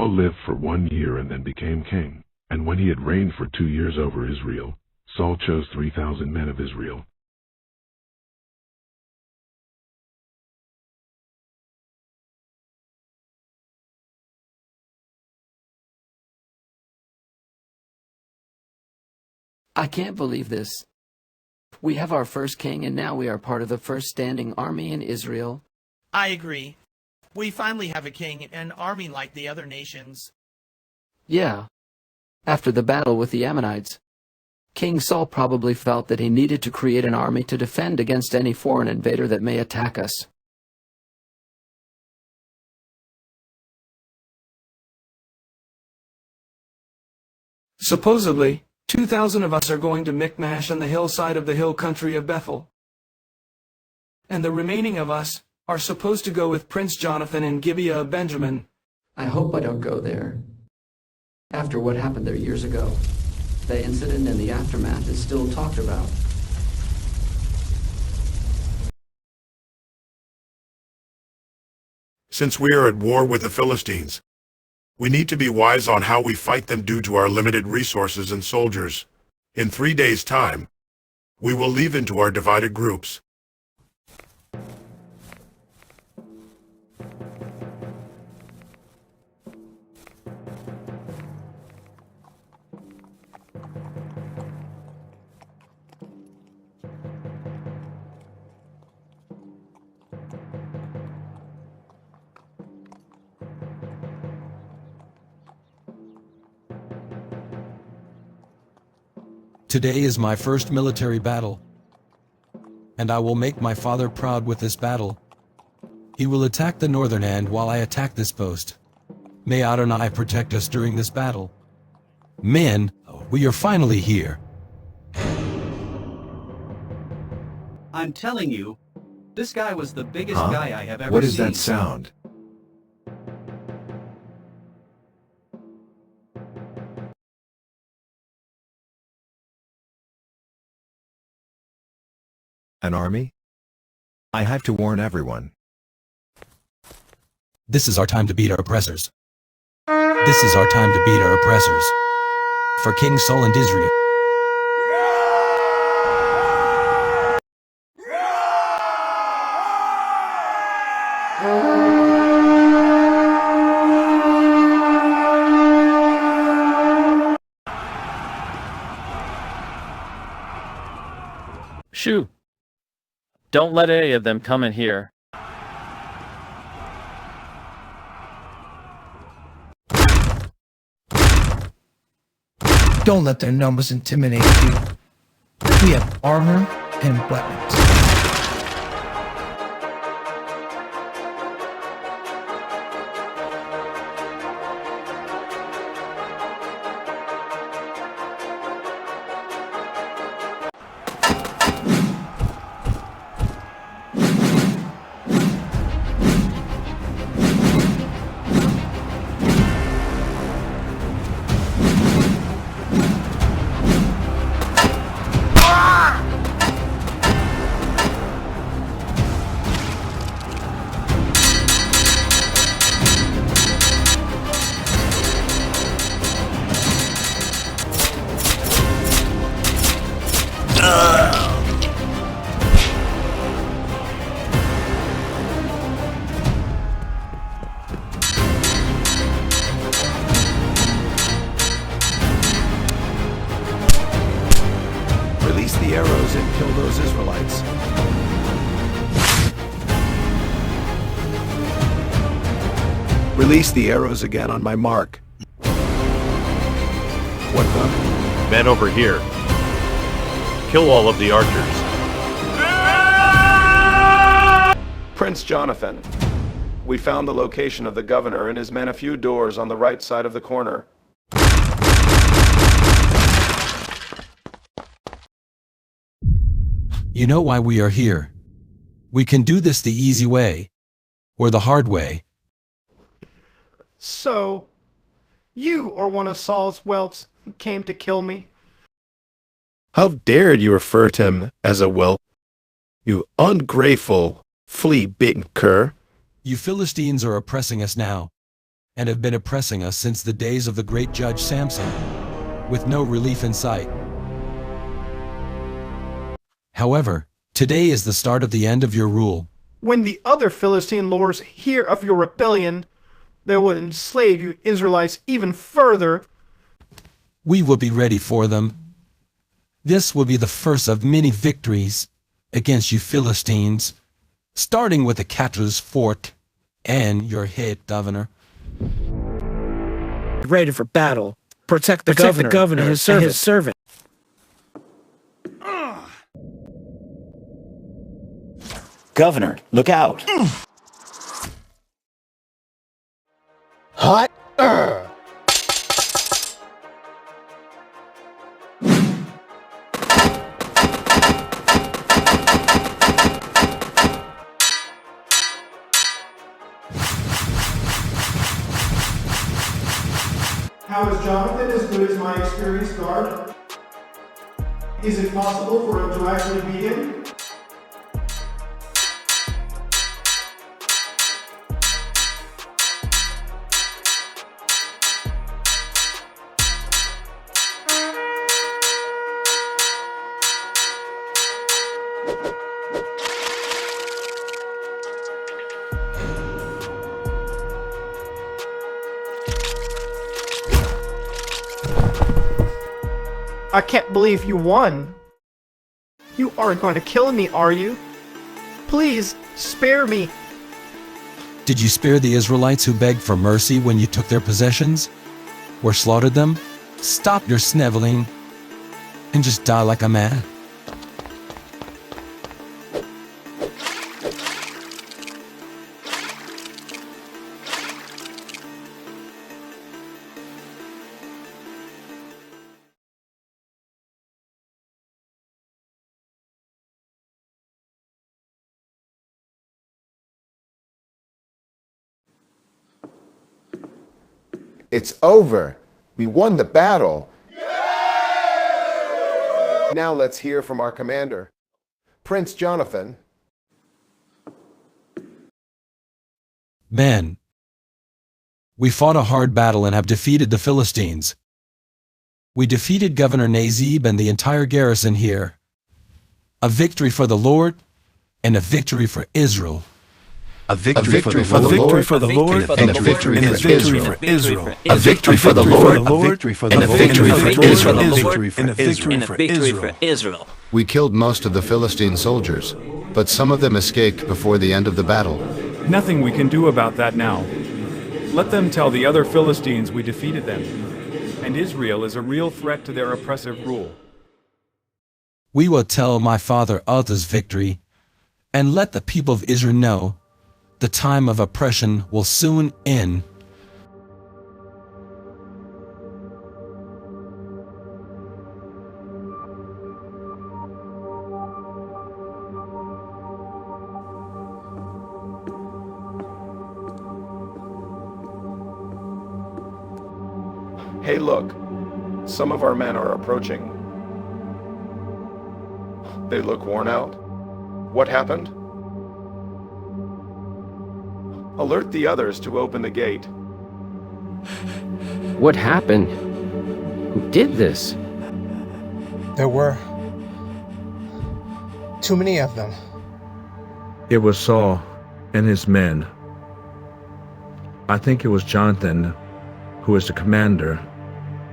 Saul lived for 1 year and then became king. And when he had reigned for 2 years over Israel, Saul chose 3,000 men of Israel. I can't believe this. We have our first king, and now we are part of the first standing army in Israel. I agree. We finally have a king and army like the other nations. Yeah. After the battle with the Ammonites, King Saul probably felt that he needed to create an army to defend against any foreign invader that may attack us. Supposedly, 2,000 of us are going to Michmash on the hillside of the hill country of Bethel. And the remaining of us are supposed to go with Prince Jonathan in Gibeah of Benjamin. I hope I don't go there. After what happened there years ago, the incident and the aftermath is still talked about. Since we are at war with the Philistines, we need to be wise on how we fight them due to our limited resources and soldiers. In 3 days' time, we will leave into our divided groups. Today is my first military battle, and I will make my father proud with this battle. He will attack the northern end while I attack this post. May Adonai protect us during this battle. Men, we are finally here. I'm telling you, this guy was the biggest guy I have ever seen. What is that sound? An army? I have to warn everyone. This is our time to beat our oppressors. This is our time to beat our oppressors. For King Saul and Israel. Shoo! Don't let any of them come in here. Don't let their numbers intimidate you. We have armor and weapons. Release the arrows and kill those Israelites. Release the arrows again on my mark. What the? Men over here. Kill all of the archers. Prince Jonathan, we found the location of the governor and his men a few doors on the right side of the corner. You know why we are here. We can do this the easy way, or the hard way. So, you are one of Saul's whelps who came to kill me? How dared you refer to him as a whelp? You ungrateful, flea-bitten cur. You Philistines are oppressing us now. and have been oppressing us since the days of the great judge Samson, with no relief in sight. However, today is the start of the end of your rule. When the other Philistine lords hear of your rebellion, they will enslave you Israelites even further. We will be ready for them. This will be the first of many victories against you Philistines, starting with the Catra's fort and your head governor. Ready for battle. Protect the governor and his servant. Governor, look out! Hot. How is Jonathan as good as my experienced guard? Is it possible for him to actually beat him? I can't believe you won. You aren't going to kill me, are you? Please, spare me. Did you spare the Israelites who begged for mercy when you took their possessions? Or slaughtered them? Stop your sniveling and just die like a man. It's over. We won the battle. Now let's hear from our commander, Prince Jonathan. Men, we fought a hard battle and have defeated the Philistines. We defeated Governor Nazib and the entire garrison here. A victory for the Lord and a victory for Israel. A victory for the Lord and a victory for Israel. A victory for the Lord and a victory for Israel. We killed most of the Philistine soldiers, but some of them escaped before the end of the battle. Nothing we can do about that now. Let them tell the other Philistines we defeated them, and Israel is a real threat to their oppressive rule. We will tell my father Uzzah's victory, and let the people of Israel know the time of oppression will soon end. Hey, look. Some of our men are approaching. They look worn out. What happened? Alert the others to open the gate. What happened? Who did this? There were too many of them. It was Saul and his men. I think it was Jonathan, who is the commander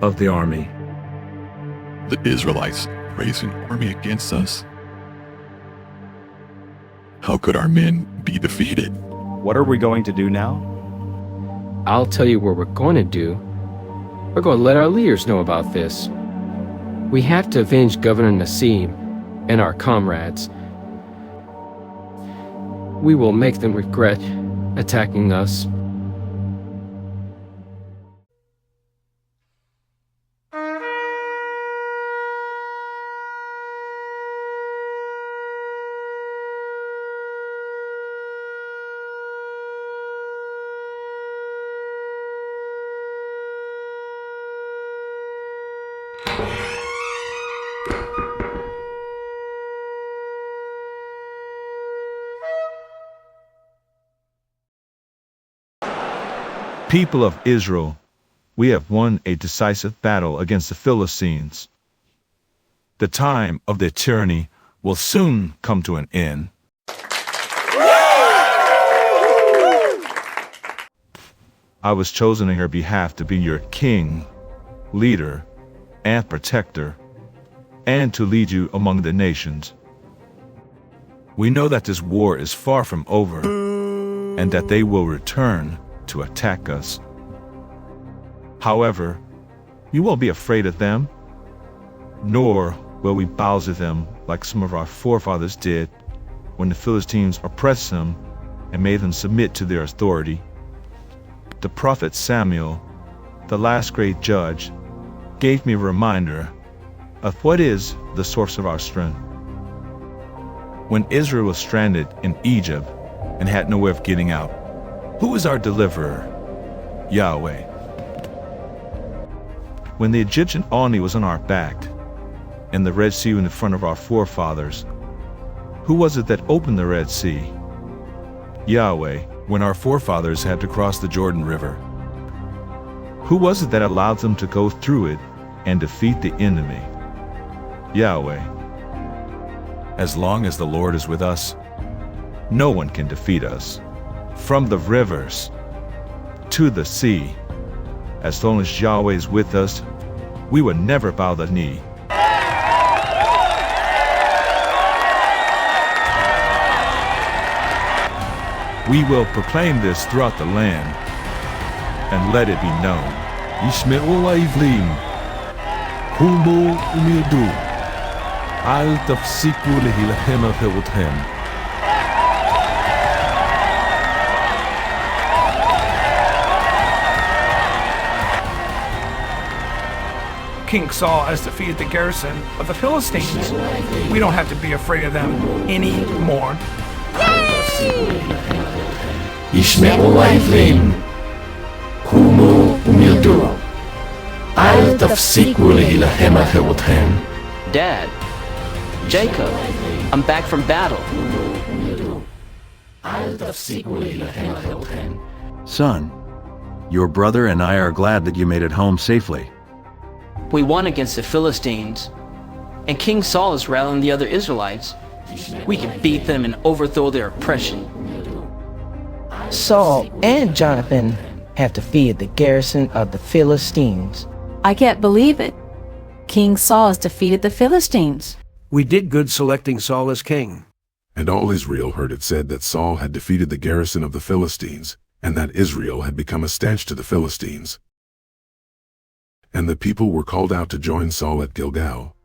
of the army. The Israelites raised an army against us. How could our men be defeated? What are we going to do now? I'll tell you what we're going to do. We're going to let our leaders know about this. We have to avenge Governor Nassim and our comrades. We will make them regret attacking us. People of Israel, we have won a decisive battle against the Philistines. The time of their tyranny will soon come to an end. I was chosen on your behalf to be your king, leader, and protector, and to lead you among the nations. We know that this war is far from over, and that they will return to attack us. However, you won't be afraid of them, nor will we bow to them like some of our forefathers did when the Philistines oppressed them and made them submit to their authority. The prophet Samuel, the last great judge, gave me a reminder of what is the source of our strength. When Israel was stranded in Egypt and had no way of getting out, who was our deliverer? Yahweh. When the Egyptian army was on our back and the Red Sea in front of our forefathers, who was it that opened the Red Sea? Yahweh. When our forefathers had to cross the Jordan River, who was it that allowed them to go through it and defeat the enemy? Yahweh. As long as the Lord is with us, no one can defeat us. From the rivers to the sea, as long as Yahweh is with us, we will never bow the knee. We will proclaim this throughout the land and let it be known. ישמעו העברים, קומו ומרדו, אל תפסיקו להילחם על חירותכם. King Saul has defeated the garrison of the Philistines. We don't have to be afraid of them anymore. ישמעו העברים, קומו ומרדו, אל תפסיקו להילחם על חירותכם. Dad, Jacob, I'm back from battle. אל תפסיקו להילחם על חירותכם. Son, your brother and I are glad that you made it home safely. We won against the Philistines, and King Saul is rallying the other Israelites. We can beat them and overthrow their oppression. Saul and Jonathan have defeated the garrison of the Philistines. I can't believe it. King Saul has defeated the Philistines. We did good selecting Saul as king. And all Israel heard it said that Saul had defeated the garrison of the Philistines, and that Israel had become a stench to the Philistines. And the people were called out to join Saul at Gilgal.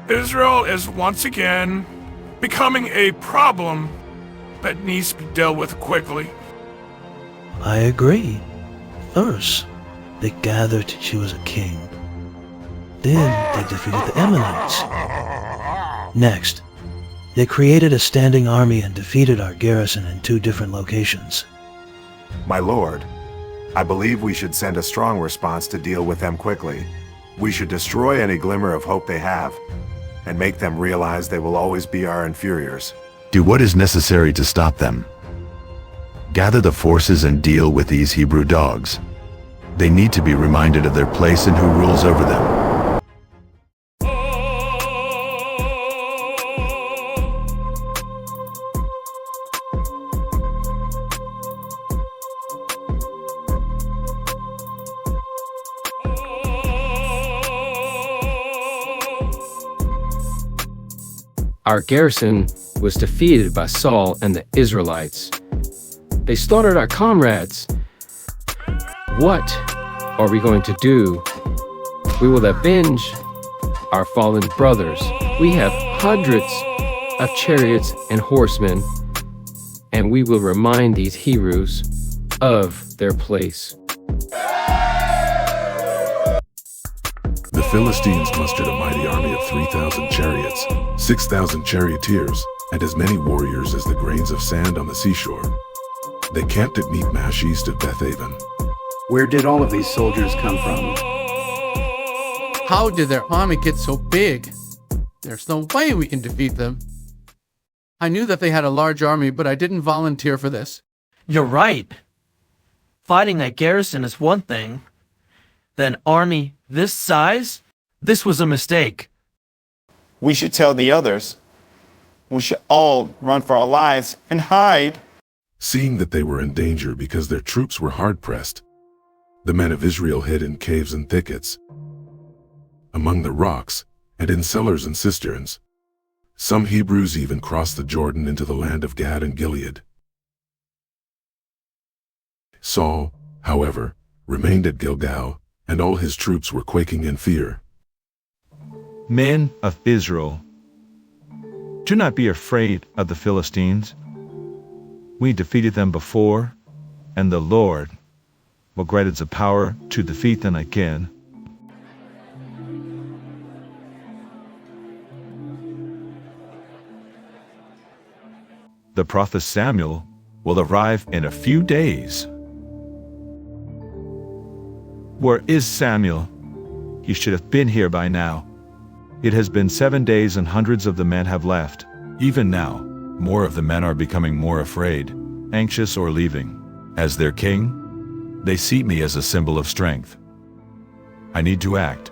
Israel is once again becoming a problem that needs to be dealt with quickly. I agree. First, they gathered to choose a king. Then they defeated the Ammonites. Next, they created a standing army and defeated our garrison in 2 different locations. My lord, I believe we should send a strong response to deal with them quickly. We should destroy any glimmer of hope they have, and make them realize they will always be our inferiors. Do what is necessary to stop them. Gather the forces and deal with these Hebrew dogs. They need to be reminded of their place and who rules over them. Our garrison was defeated by Saul and the Israelites. They slaughtered our comrades. What are we going to do? We will avenge our fallen brothers. We have hundreds of chariots and horsemen, and we will remind these Hebrews of their place. The Philistines mustered a mighty army of 3,000 chariots, 6,000 charioteers, and as many warriors as the grains of sand on the seashore. They camped at Michmash east of Bethaven. Where did all of these soldiers come from? How did their army get so big? There's no way we can defeat them. I knew that they had a large army, but I didn't volunteer for this. You're right. Fighting that garrison is one thing. Then army this size? This was a mistake. We should tell the others. We should all run for our lives and hide. Seeing that they were in danger because their troops were hard-pressed, the men of Israel hid in caves and thickets, among the rocks, and in cellars and cisterns. Some Hebrews even crossed the Jordan into the land of Gad and Gilead. Saul, however, remained at Gilgal, and all his troops were quaking in fear. Men of Israel, do not be afraid of the Philistines. We defeated them before, and the Lord will grant us the power to defeat them again. The prophet Samuel will arrive in a few days. Where is Samuel? He should have been here by now. It has been 7 days and hundreds of the men have left. Even now, more of the men are becoming more afraid, anxious or leaving. As their king, they see me as a symbol of strength. I need to act.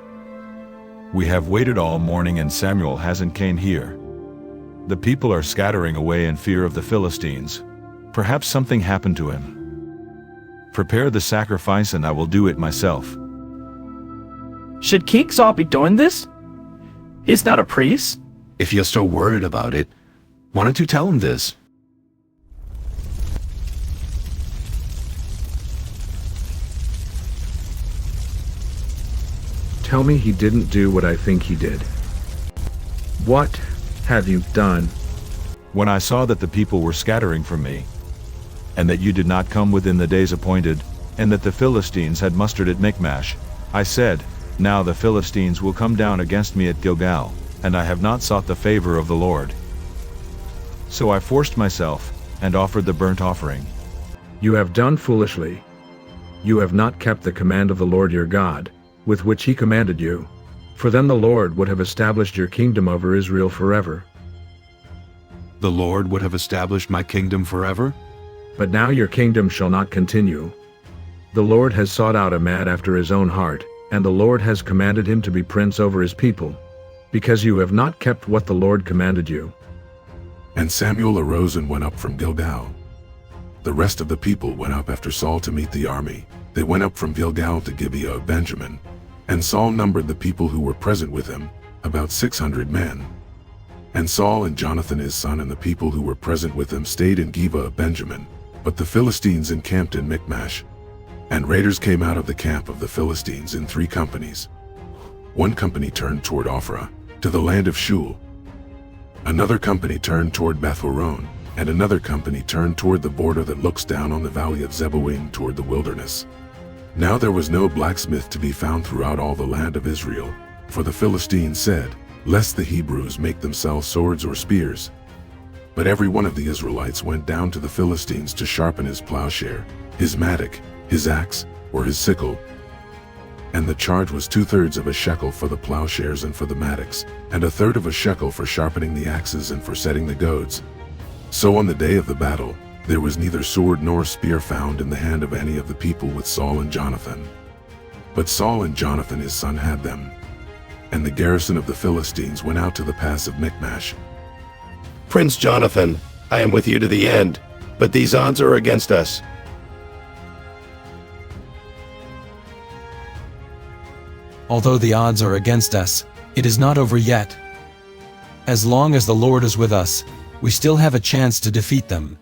We have waited all morning and Samuel hasn't came here. The people are scattering away in fear of the Philistines. Perhaps something happened to him. Prepare the sacrifice and I will do it myself. Should King Saul be doing this? He's not a priest. If you're so worried about it, why don't you tell him this? Tell me he didn't do what I think he did. What have you done? When I saw that the people were scattering from me, and that you did not come within the days appointed, and that the Philistines had mustered at Michmash, I said, now the Philistines will come down against me at Gilgal, and I have not sought the favor of the Lord. So I forced myself, and offered the burnt offering. You have done foolishly. You have not kept the command of the Lord your God, with which he commanded you. For then the Lord would have established your kingdom over Israel forever. The Lord would have established my kingdom forever? But now your kingdom shall not continue. The Lord has sought out a man after his own heart, and the Lord has commanded him to be prince over his people, because you have not kept what the Lord commanded you. And Samuel arose and went up from Gilgal. The rest of the people went up after Saul to meet the army. They went up from Gilgal to Gibeah of Benjamin. And Saul numbered the people who were present with him, about 600 men. And Saul and Jonathan his son and the people who were present with him stayed in Gibeah of Benjamin, but the Philistines encamped in Michmash. And raiders came out of the camp of the Philistines in 3 companies. One company turned toward Ophrah, to the land of Shul. Another company turned toward Beth-horon, and another company turned toward the border that looks down on the valley of Zeboim toward the wilderness. Now there was no blacksmith to be found throughout all the land of Israel, for the Philistines said, lest the Hebrews make themselves swords or spears. But every one of the Israelites went down to the Philistines to sharpen his plowshare, his mattock, his axe, or his sickle. And the charge was 2/3 of a shekel for the plowshares and for the mattocks, and 1/3 of a shekel for sharpening the axes and for setting the goads. So on the day of the battle, there was neither sword nor spear found in the hand of any of the people with Saul and Jonathan. But Saul and Jonathan his son had them. And the garrison of the Philistines went out to the pass of Michmash. Prince Jonathan, I am with you to the end, but these odds are against us. Although the odds are against us, it is not over yet. As long as the Lord is with us, we still have a chance to defeat them,